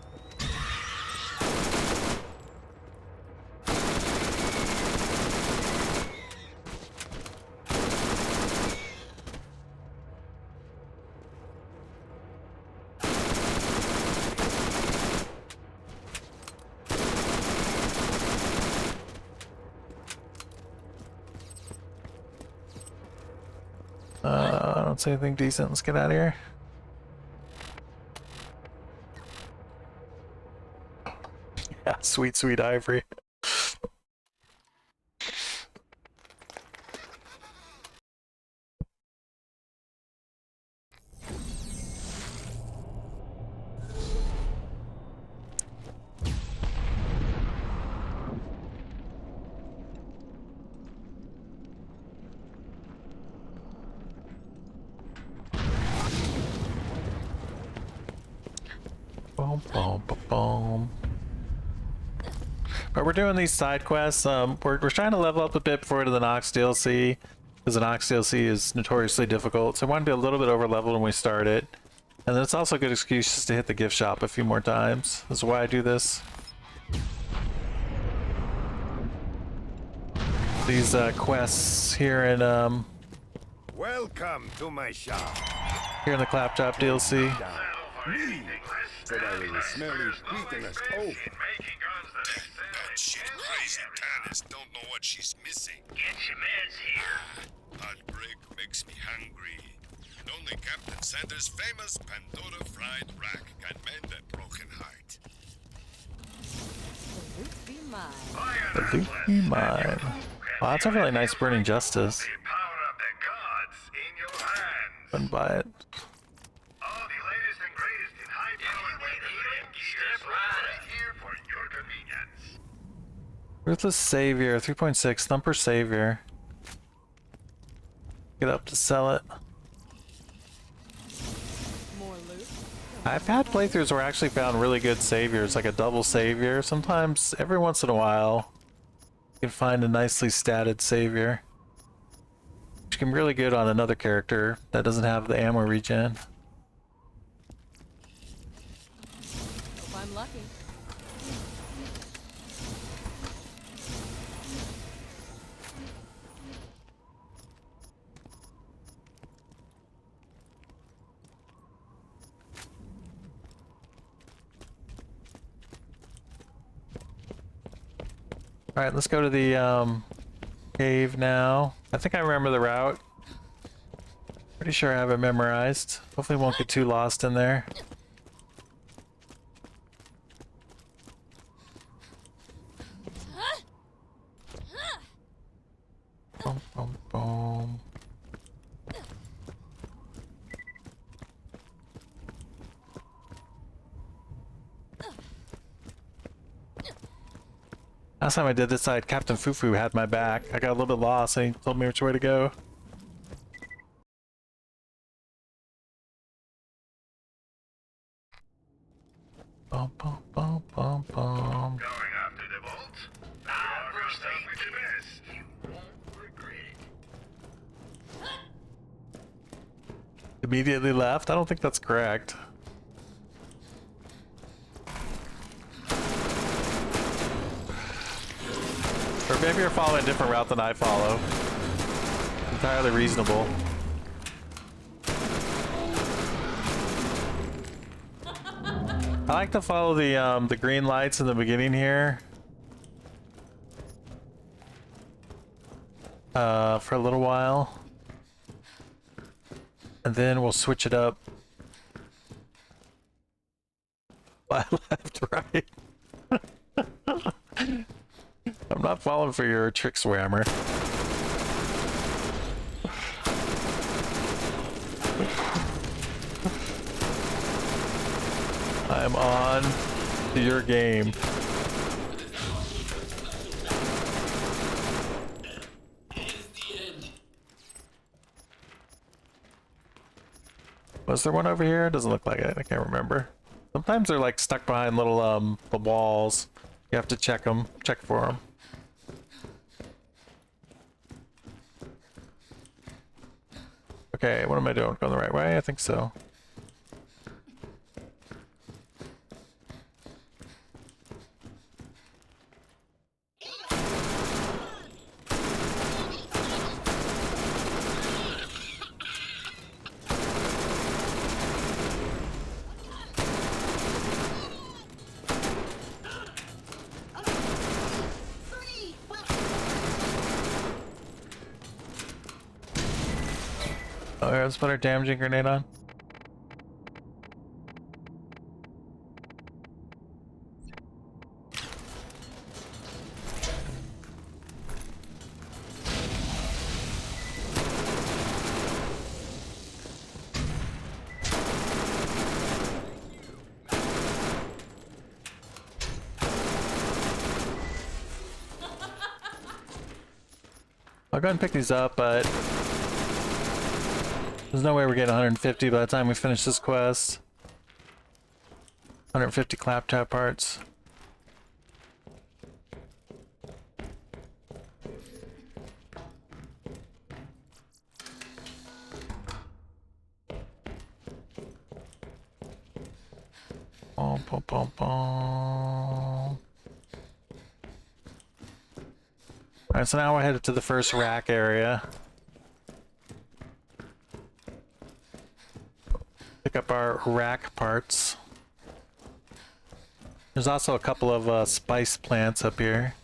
I don't see anything decent. Let's get out of here. Yeah, sweet, sweet ivory. Boom, boom, boom, boom. But we're doing these side quests. We're trying to level up a bit before to the Knoxx DLC, because the Knoxx DLC is notoriously difficult. So I want to be a little bit over leveled when we start it, and then it's also a good excuse just to hit the gift shop a few more times. That's why I do this. These quests here in Welcome to my shop. here in the Claptrap DLC. Me, said I was a smelly, cretinous oaf. Making guns that excel in Shit, crazy Tannis don't know what she's missing. Get your meds here. Heartbreak makes me hungry. And only Captain Sander's famous Pandora fried Rakk can mend that broken heart. The Luffy mine. Wow, that's a really nice burning justice. The power of the gods in your hands. Couldn't buy it. All the latest and greatest in high-powered healing gear right here for your convenience. Ruthless Savior, 3.6. Thumper Savior. Get up to sell it. I've had playthroughs where I actually found really good saviors, like a double savior. Sometimes, every once in a while, you can find a nicely statted savior, which can be really good on another character that doesn't have the ammo regen. Hope I'm lucky. Alright, let's go to the cave now. I think I remember the route. Pretty sure I have it memorized. Hopefully won't get too lost in there. Boom, boom, boom. Last time I did this side, Captain Fufu had my back. I got a little bit lost and he told me which way to go. Bum, bum, bum, bum, bum. Going after the vault? Now first up with the best. You won't regret it. Immediately left? I don't think that's correct. Or maybe you're following a different route than I follow. Entirely reasonable. I like to follow the green lights in the beginning here. For a little while. And then we'll switch it up. By left, right. I'm not falling for your trick swammer. I'm on to your game. Was there one over here? Doesn't look like it. I can't remember. Sometimes they're like stuck behind little the walls. You have to check them. Check for them. Okay, what am I doing? Going the right way? I think so. Oh, yeah, let's put our damaging grenade on. I'll go ahead and pick these up, but there's no way we're getting 150 by the time we finish this quest. 150 Claptrap parts. Bum, bum, bum, bum. Alright, so now we're headed to the first Rakk area. Pick up our Rakk parts. There's also a couple of spice plants up here.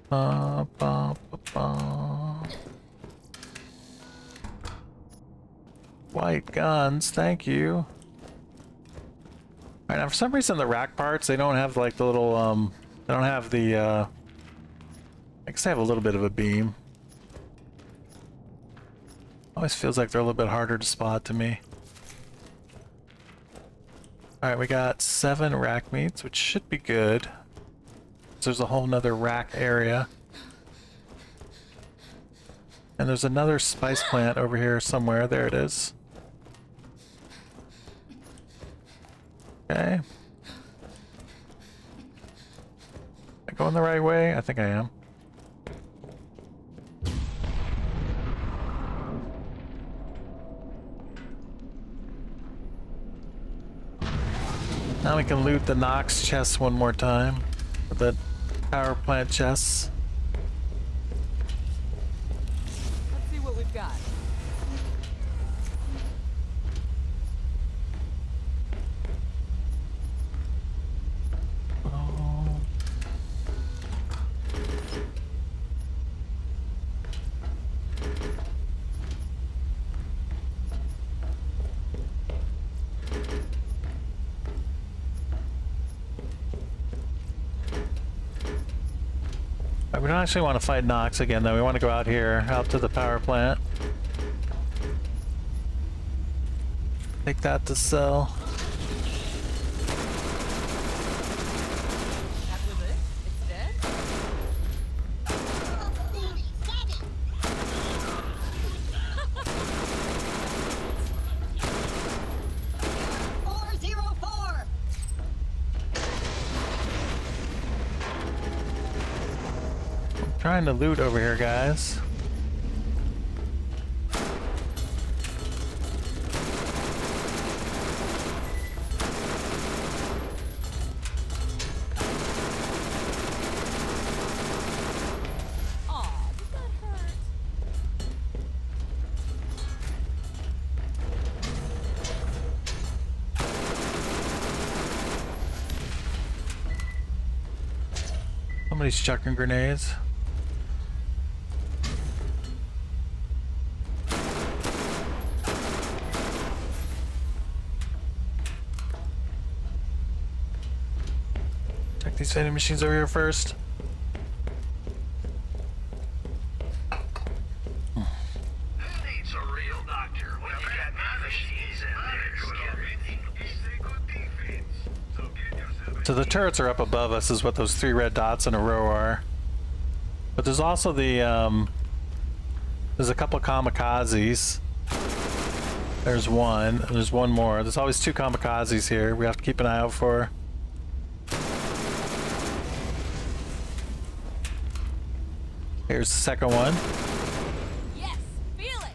Ba, ba, ba, ba. White guns, thank you. Alright, now for some reason the Rakk parts, they don't have like the little, they don't have the, I guess they have a little bit of a beam. Always feels like they're a little bit harder to spot to me. Alright, we got 7 Rakk meats, which should be good. So there's a whole nother Rakk area. And there's another spice plant over here somewhere. There it is. Okay. Am I going the right way? I think I am. Now we can loot the Knoxx chests one more time. The power plant chests. Let's see what we've got. Oh. We don't actually want to fight Knoxx again, though. We want to go out here, out to the power plant. Take that to sell. That was it? It's dead? Trying to loot over here, guys. Aw, did that hurt? Somebody's chucking grenades. Check these vending machines over here first. Who needs a real doctor when you got machines in there? So the turrets are up above us is what those 3 red dots in a row are. But there's also the, there's a couple kamikazes. There's one, and there's one more. There's always 2 kamikazes here we have to keep an eye out for. Here's the second one. Yes, feel it.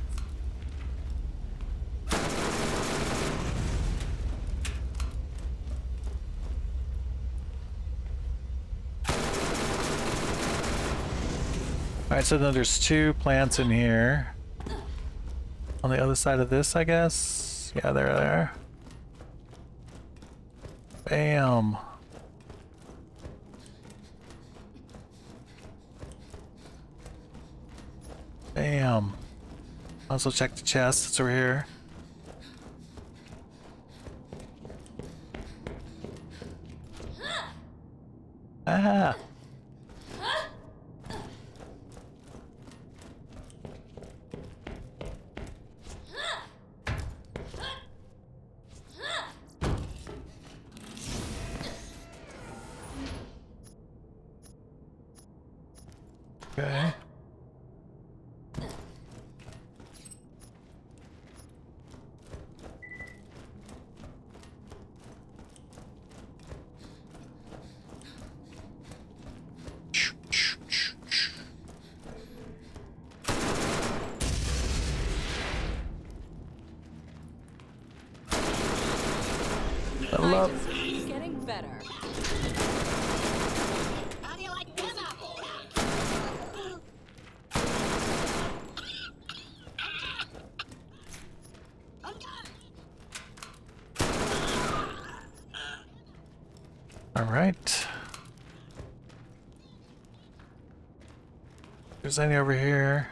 Alright, so then there's 2 plants in here. On the other side of this, I guess? Yeah, they're there. Bam. Bam. Also check the chest, it's over here. Ah. Okay. I love. Just keep getting better. How do you like them apples? I'm done. All right. There's any over here.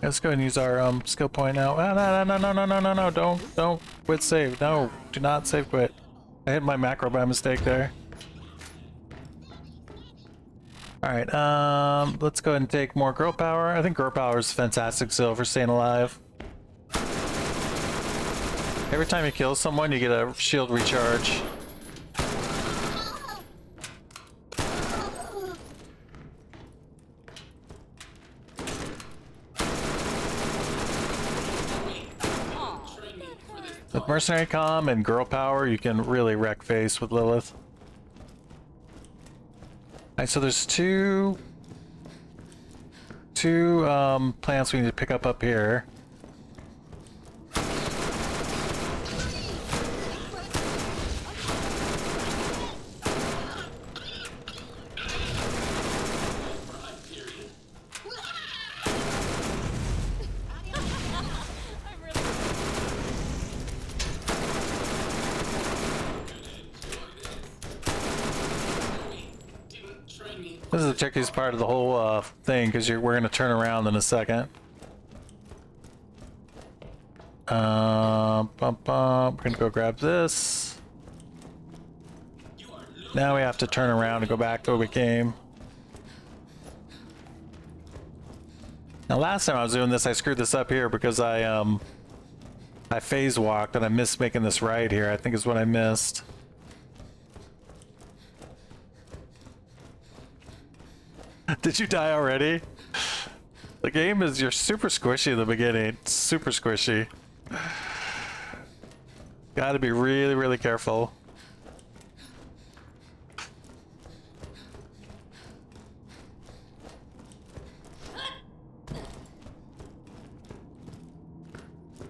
Let's go and use our skill point now. Ah, no, don't quit save. No, do not save quit. I hit my macro by mistake there. Alright, let's go ahead and take more girl power. I think girl power is fantastic still for staying alive. Every time you kill someone, you get a shield recharge. With mercenary comm and girl power, you can really wreck face with Lilith. Alright, so there's two plants we need to pick up here. This is the trickiest part of the whole thing, because we're going to turn around in a second. We're going to go grab this. Now we have to turn around and go back to where we came. Now last time I was doing this, I screwed this up here because I phase walked and I missed making this right here, I think is what I missed. Did you die already? The game is, you're super squishy in the beginning. Super squishy. Gotta be really, really careful.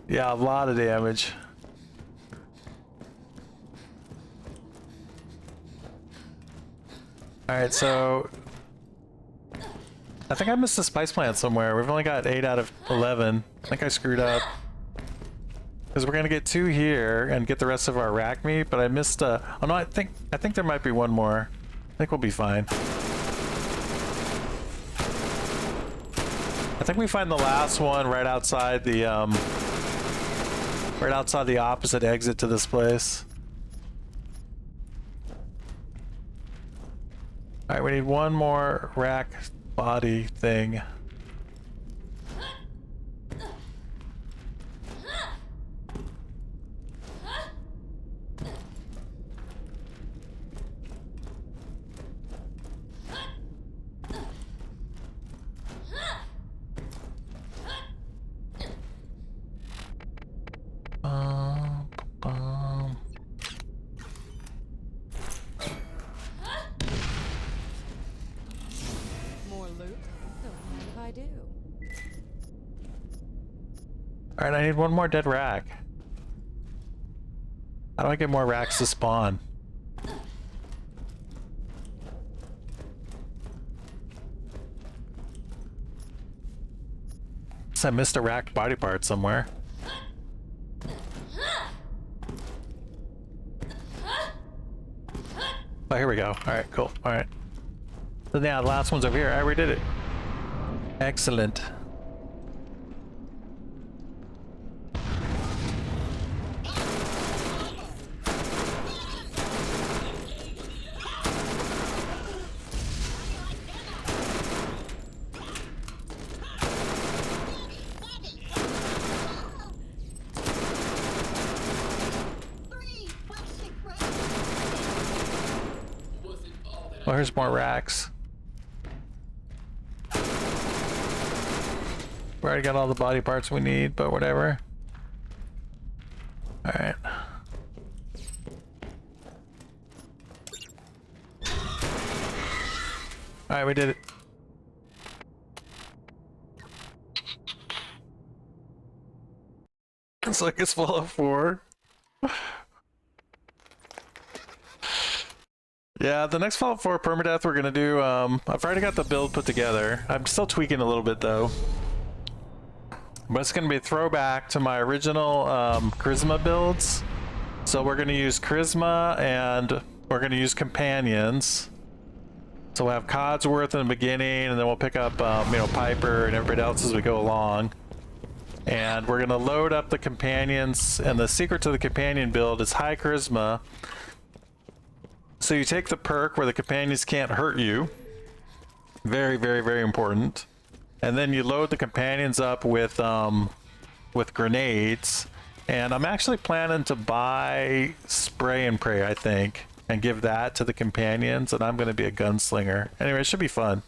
Yeah, a lot of damage. Alright, so I think I missed a spice plant somewhere. We've only got 8 out of 11. I think I screwed up. Because we're gonna get 2 here and get the rest of our Rakk meat, but I missed oh no, I think there might be one more. I think we'll be fine. I think we find the last one right outside the opposite exit to this place. Alright, we need one more Rakk body thing. Alright, I need one more dead Rakk. How do I get more Rakks to spawn? I missed a Rakk body part somewhere. Oh, here we go. Alright, cool. Alright. So yeah, the last one's over here. I already did it. Excellent. Well, here's more Rakks. We already got all the body parts we need, but whatever. Alright. Alright, we did it. It's like it's Fallout 4. Yeah, the next Fallout 4 permadeath we're gonna do, I've already got the build put together. I'm still tweaking a little bit though. But it's gonna be a throwback to my original Charisma builds. So we're gonna use Charisma and we're gonna use Companions. So we'll have Codsworth in the beginning, and then we'll pick up, you know, Piper and everybody else as we go along. And we're gonna load up the companions, and the secret to the companion build is high charisma. So you take the perk where the companions can't hurt you. Very, very, very important. And then you load the companions up with grenades. And I'm actually planning to buy spray and pray, I think, and give that to the companions, and I'm going to be a gunslinger. Anyway, it should be fun.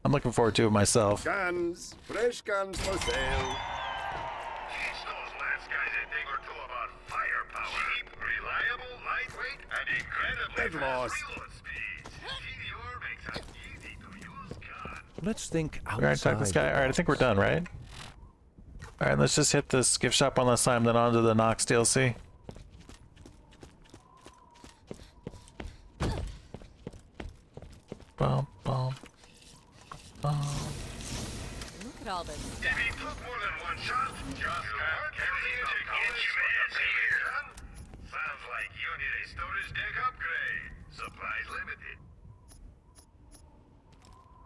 I'm looking forward to it myself. Guns, fresh guns for sale. Teach those last guys a thing or two about firepower. Cheap, reliable, lightweight, and incredibly Get lost. fast reload speeds. TDR makes an easy-to-use gun. Let's think outside. We're going to attack this guy. Alright, I think we're done, right? Alright, let's just hit this gift shop one last time, then on to the Knoxx DLC. Bum, bum, bum. Look at all this If stuff. he took more than one shot, just have carrying to get you in here. Sounds like you need a storage deck upgrade. Supplies limited.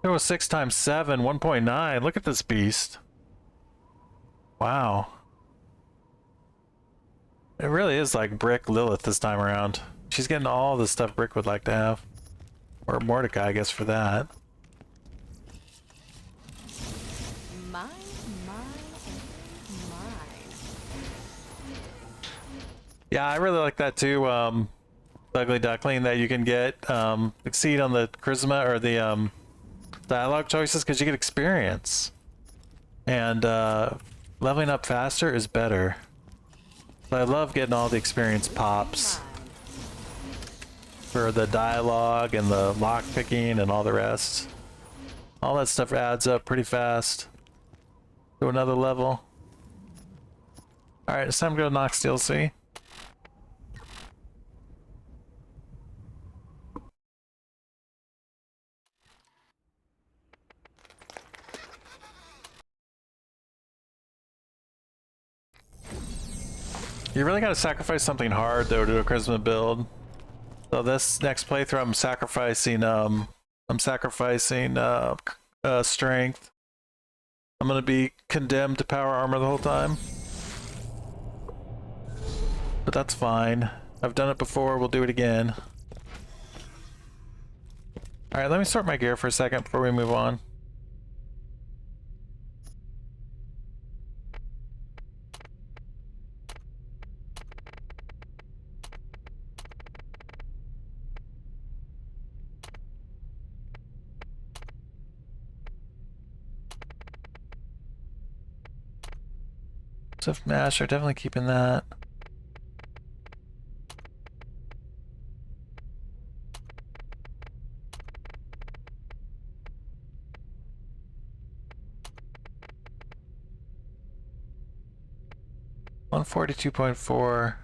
It was 6 times 7, 1.9. Look at this beast. Wow. It really is like Brick Lilith this time around. She's getting all the stuff Brick would like to have. Or Mordecai, I guess, for that. Mine, mine, and mine. Yeah, I really like that too, Ugly Duckling, that you can get exceed on the charisma or the dialogue choices because you get experience. And leveling up faster is better. So I love getting all the experience pops for the dialogue and the lock picking and all the rest. All that stuff adds up pretty fast to another level. Alright, it's time to go to Knoxx DLC. You really gotta sacrifice something hard though to do a charisma build. So this next playthrough I'm sacrificing strength. I'm gonna be condemned to power armor the whole time. But that's fine. I've done it before, we'll do it again. Alright, let me sort my gear for a second before we move on. Swift Master, definitely keeping that. $142.4.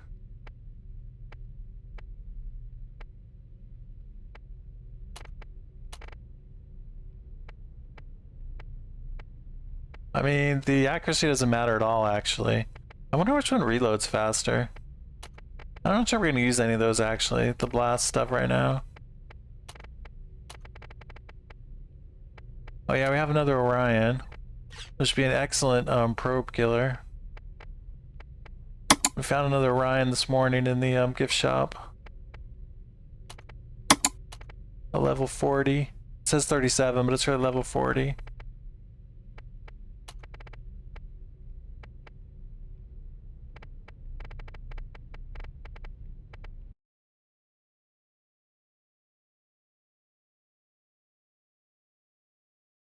I mean, the accuracy doesn't matter at all, actually. I wonder which one reloads faster. I'm not sure we're gonna use any of those, actually, the blast stuff right now. Oh yeah, we have another Orion. Which would be an excellent probe killer. We found another Orion this morning in the gift shop. A level 40. It says 37, but it's really level 40.